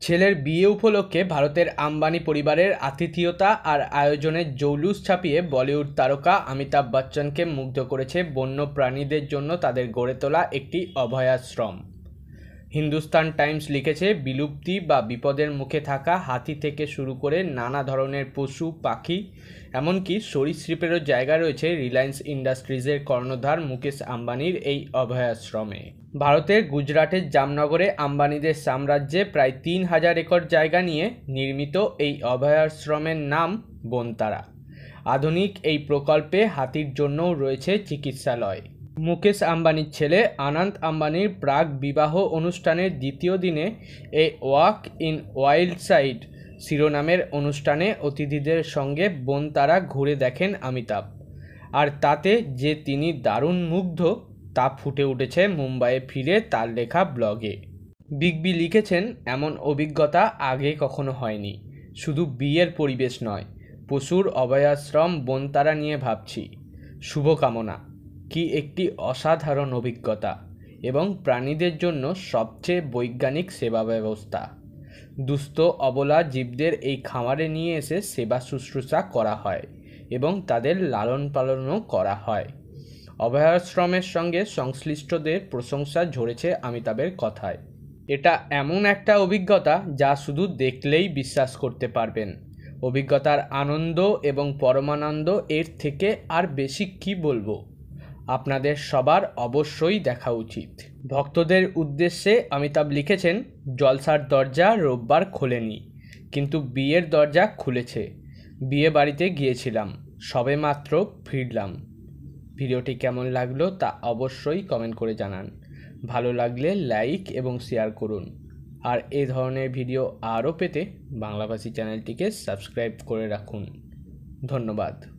ছেলের বিয়ে উপলক্ষে ভারতের আম্বানি পরিবারের আতিথেয়তা আর আয়োজনের জৌলুস ছাপিয়ে বলিউড তারকা অমিতাভ বচ্চনকে মুগ্ধ করেছে বন্য প্রাণীদের জন্য তাদের গড়ে তোলা একটি অভয়াশ্রম। হিন্দুস্তান টাইমস লিখেছে, বিলুপ্তি বা বিপদের মুখে থাকা হাতি থেকে শুরু করে নানা ধরনের পশু পাখি, এমনকি সরীসৃপেরও জায়গা রয়েছে রিলায়েন্স ইন্ডাস্ট্রিজের কর্ণধার মুকেশ আম্বানির এই অভয়াশ্রমে। ভারতের গুজরাটের জামনগরে আম্বানিদের সাম্রাজ্যে প্রায় ৩,০০০ একর জায়গা নিয়ে নির্মিত এই অভয়াশ্রমের নাম বনতারা। আধুনিক এই প্রকল্পে হাতির জন্যও রয়েছে চিকিৎসালয়। মুকেশ আম্বানির ছেলে আনন্ত আম্বানির প্রাক বিবাহ অনুষ্ঠানের দ্বিতীয় দিনে a walk in wild side শিরোনামের অনুষ্ঠানে অতিথিদের সঙ্গে বনতারা ঘুরে দেখেন অমিতাভ। আর তাতে যে তিনি দারুণ মুগ্ধ তা ফুটে উঠেছে মুম্বাইয়ে ফিরে তার লেখা ব্লগে। বিগ বি লিখেছেন, এমন অভিজ্ঞতা আগে কখনো হয়নি। শুধু বিয়ের পরিবেশ নয়, পশুর অভয়াশ্রম বনতারা নিয়ে ভাবছি। শুভকামনা। কি একটি অসাধারণ অভিজ্ঞতা এবং প্রাণীদের জন্য সবচেয়ে বৈজ্ঞানিক সেবা ব্যবস্থা। দুস্থ অবলা জীবদের এই খামারে নিয়ে এসে সেবা শুশ্রূষা করা হয় এবং তাদের লালন পালনও করা হয়। অভয়াশ্রমের সঙ্গে সংশ্লিষ্টদের প্রশংসা ঝরেছে অমিতাভের কথায়। এটা এমন একটা অভিজ্ঞতা যা শুধু দেখলেই বিশ্বাস করতে পারবেন। অভিজ্ঞতার আনন্দ এবং পরমানন্দ, এর থেকে আর বেশি কি বলবো। আপনাদের সবার অবশ্যই দেখা উচিত। ভক্তদের উদ্দেশ্যে অমিতাভ লিখেছেন, জলসার দরজা রোববার খোলেনি, কিন্তু বিয়ের দরজা খুলেছে। বিয়ে বাড়িতে গিয়েছিলাম, সবেমাত্র ফিরলাম। ভিডিওটি কেমন লাগলো তা অবশ্যই কমেন্ট করে জানান। ভালো লাগলে লাইক এবং শেয়ার করুন। আর এ ধরনের ভিডিও আরও পেতে বাংলাভাষী চ্যানেলটিকে সাবস্ক্রাইব করে রাখুন। ধন্যবাদ।